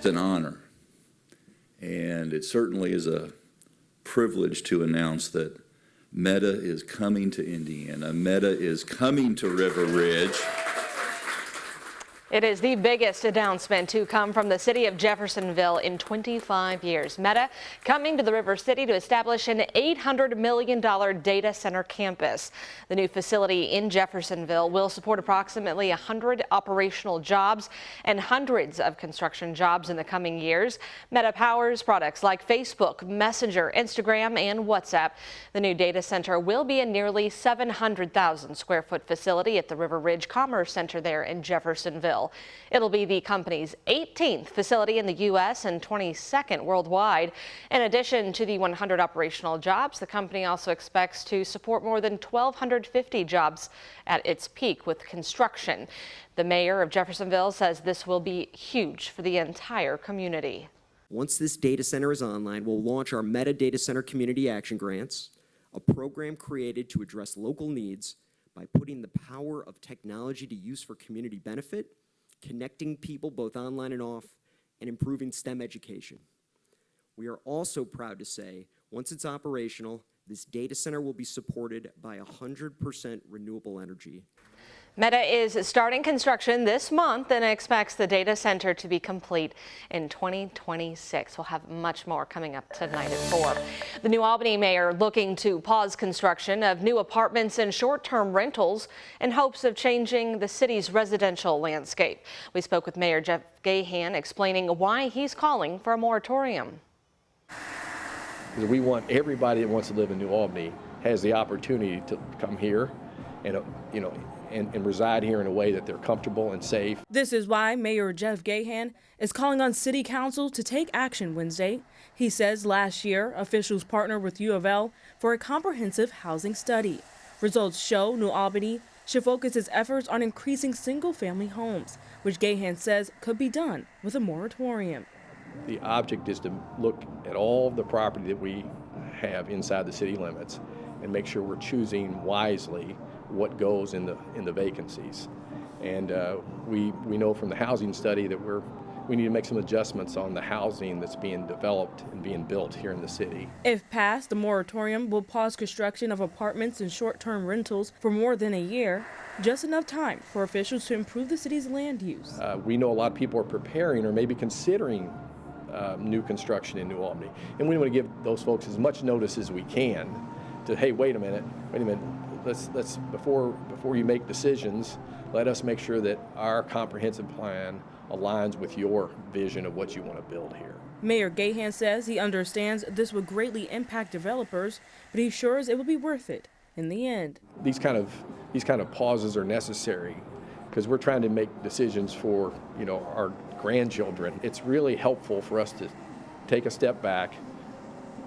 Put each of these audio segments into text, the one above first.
It's an honor, and it certainly is a privilege to announce that Meta is coming to Indiana. Meta is coming to River Ridge. It is the biggest announcement to come from the city of Jeffersonville in 25 years. Meta coming to the River City to establish an $800 million data center campus. The new facility in Jeffersonville will support approximately 100 operational jobs and hundreds of construction jobs in the coming years. Meta powers products like Facebook, Messenger, Instagram, and WhatsApp. The new data center will be a nearly 700,000 square foot facility at the River Ridge Commerce Center there in Jeffersonville. It'll be the company's 18th facility in the U.S. and 22nd worldwide. In addition to the 100 operational jobs, the company also expects to support more than 1,250 jobs at its peak with construction. The mayor of Jeffersonville says this will be huge for the entire community. Once this data center is online, we'll launch our Meta Data Center Community Action Grants, a program created to address local needs by putting the power of technology to use for community benefit, connecting people both online and off, and improving STEM education. We are also proud to say, once it's operational, this data center will be supported by 100% renewable energy. Meta is starting construction this month and expects the data center to be complete in 2026. We'll have much more coming up tonight at 4. The new Albany mayor looking to pause construction of new apartments and short-term rentals in hopes of changing the city's residential landscape. We spoke with Mayor Jeff Gahan explaining why he's calling for a moratorium. We want everybody that wants to live in New Albany has the opportunity to come here and, and reside here in a way that they're comfortable and safe. This is why Mayor Jeff Gahan is calling on City Council to take action Wednesday. He says last year, officials partnered with U of L for a comprehensive housing study. Results show New Albany should focus its efforts on increasing single-family homes, which Gahan says could be done with a moratorium. The object is to look at all of the property that we have inside the city limits and make sure we're choosing wisely what goes in the vacancies. And we know from the housing study that we need to make some adjustments on the housing that's being developed and being built here in the city. If passed, the moratorium will pause construction of apartments and short-term rentals for more than a year, just enough time for officials to improve the city's land use. We know a lot of people are preparing or maybe considering new construction in New Albany, and we want to give those folks as much notice as we can to, hey, wait a minute, let's before you make decisions, let us make sure that our comprehensive plan aligns with your vision of what you want to build here. Mayor Gahan says he understands this would greatly impact developers, but he assures it will be worth it in the end. These kind of pauses are necessary because we're trying to make decisions for our grandchildren. It's really helpful for us to take a step back,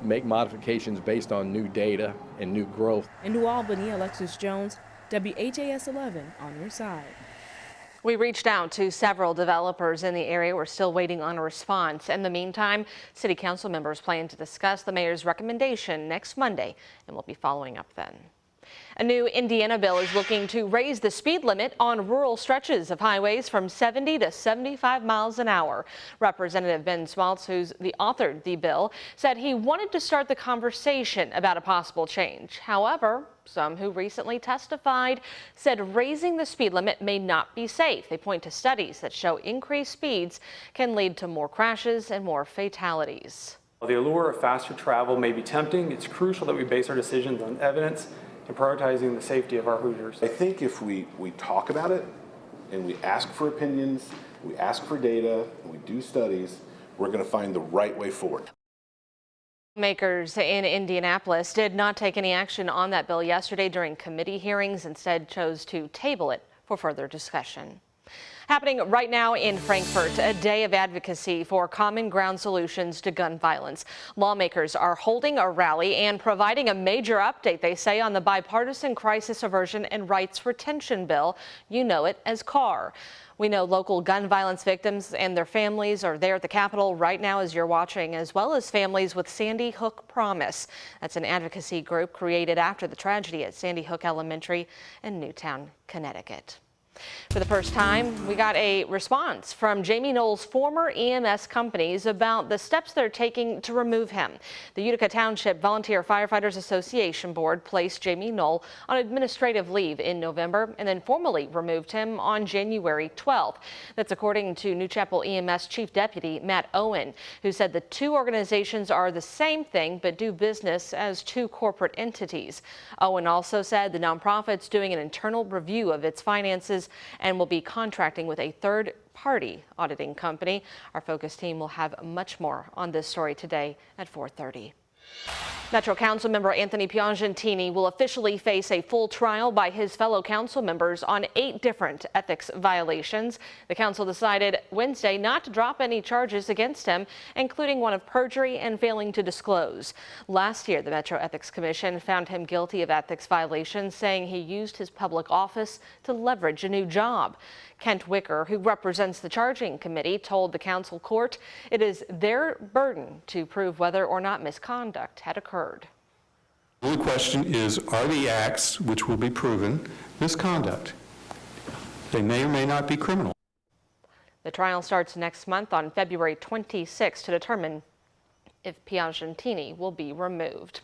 make modifications based on new data and new growth. In New Albany, Alexis Jones, WHAS11 on your side. We reached out to several developers in the area. We're still waiting on a response. In the meantime, City Council members plan to discuss the mayor's recommendation next Monday, and we'll be following up then. A new Indiana bill is looking to raise the speed limit on rural stretches of highways from 70 to 75 miles an hour. Representative Ben Swaltz, who's authored the bill, said he wanted to start the conversation about a possible change. However, some who recently testified said raising the speed limit may not be safe. They point to studies that show increased speeds can lead to more crashes and more fatalities. While the allure of faster travel may be tempting, it's crucial that we base our decisions on evidence and prioritizing the safety of our Hoosiers. I think if we talk about it and we ask for opinions, we ask for data, and we do studies, we're going to find the right way forward. Lawmakers in Indianapolis did not take any action on that bill yesterday during committee hearings, instead chose to table it for further discussion. Happening right now in Frankfort, a day of advocacy for common ground solutions to gun violence. Lawmakers are holding a rally and providing a major update, they say, on the bipartisan crisis aversion and rights retention bill. You know it as CAR. We know local gun violence victims and their families are there at the Capitol right now as you're watching, as well as families with Sandy Hook Promise. That's an advocacy group created after the tragedy at Sandy Hook Elementary in Newtown, Connecticut. For the first time, we got a response from Jamie Knoll's former EMS companies about the steps they're taking to remove him. The Utica Township Volunteer Firefighters Association Board placed Jamie Knoll on administrative leave in November and then formally removed him on January 12th. That's according to New Chapel EMS Chief Deputy Matt Owen, who said the two organizations are the same thing but do business as two corporate entities. Owen also said the nonprofit's doing an internal review of its finances and will be contracting with a third-party auditing company. Our focus team will have much more on this story today at 4:30. Metro Council member Anthony Pantini will officially face a full trial by his fellow council members on 8 different ethics violations. The council decided Wednesday not to drop any charges against him, including one of perjury and failing to disclose. Last year, the Metro Ethics Commission found him guilty of ethics violations, saying he used his public office to leverage a new job. Kent Wicker, who represents the charging committee, told the council court it is their burden to prove whether or not misconduct had occurred. The only question is, are the acts which will be proven misconduct? They may or may not be criminal. The trial starts next month on February 26 to determine if Pantini will be removed.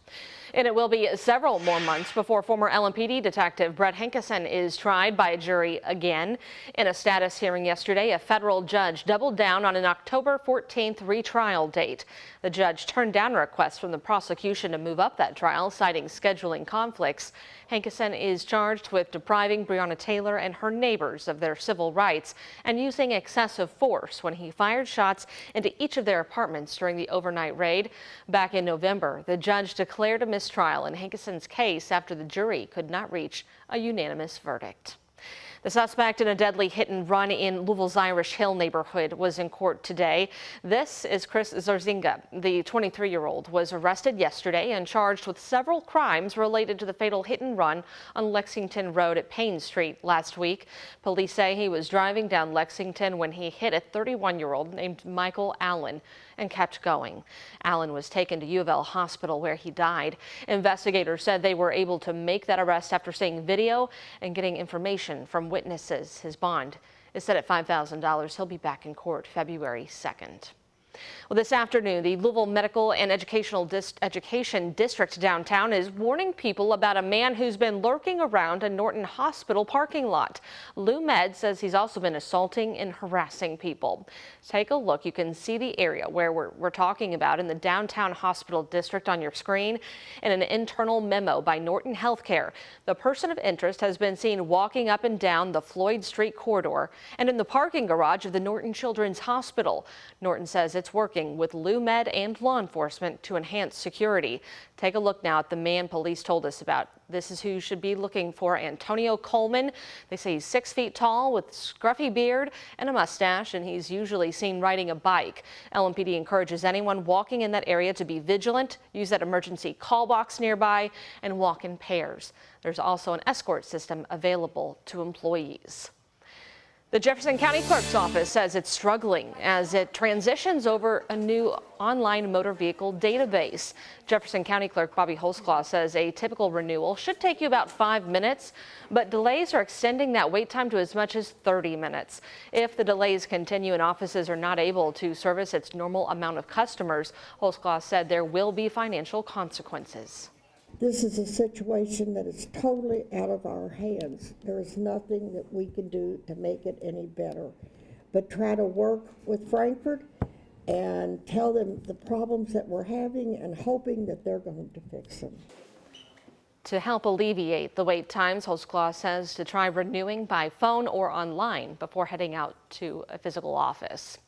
And it will be several more months before former LMPD detective Brett Henerson is tried by a jury again. In a status hearing yesterday, a federal judge doubled down on an October 14th retrial date. The judge turned down a request from the prosecution to move up that trial, citing scheduling conflicts. Henerson is charged with depriving Breonna Taylor and her neighbors of their civil rights and using excessive force when he fired shots into each of their apartments during the overnight raid. Back in November, the judge declared a mistrial in Henerson's case after the jury could not reach a unanimous verdict. The suspect in a deadly hit and run in Louisville's Irish Hill neighborhood was in court today. This is Chris Zarzinga. The 23-year-old was arrested yesterday and charged with several crimes related to the fatal hit and run on Lexington Road at Payne Street last week. Police say he was driving down Lexington when he hit a 31-year-old named Michael Allen and kept going. Allen was taken to U of L Hospital where he died. Investigators said they were able to make that arrest after seeing video and getting information from witnesses. His bond is set at $5,000. He'll be back in court February 2nd. Well, this afternoon, the Louisville Medical and Education District downtown is warning people about a man who's been lurking around a Norton hospital parking lot. Lou Med says he's also been assaulting and harassing people. Take a look. You can see the area where we're talking about in the downtown hospital district on your screen. In an internal memo by Norton Healthcare, the person of interest has been seen walking up and down the Floyd Street corridor and in the parking garage of the Norton Children's Hospital. Norton says it's working with Lou Med and law enforcement to enhance security. Take a look now at the man police told us about. This is who you should be looking for: Antonio Coleman. They say he's 6 feet tall with scruffy beard and a mustache, and he's usually seen riding a bike. LMPD encourages anyone walking in that area to be vigilant, use that emergency call box nearby, and walk in pairs. There's also an escort system available to employees. The Jefferson County Clerk's Office says it's struggling as it transitions over a new online motor vehicle database. Jefferson County Clerk Bobby Holzclaw says a typical renewal should take you about 5 minutes, but delays are extending that wait time to as much as 30 minutes. If the delays continue and offices are not able to service its normal amount of customers, Holzclaw said there will be financial consequences. This is a situation that is totally out of our hands. There is nothing that we can do to make it any better, but try to work with Frankfurt and tell them the problems that we're having and hoping that they're going to fix them. To help alleviate the wait times, Holzclaw says to try renewing by phone or online before heading out to a physical office.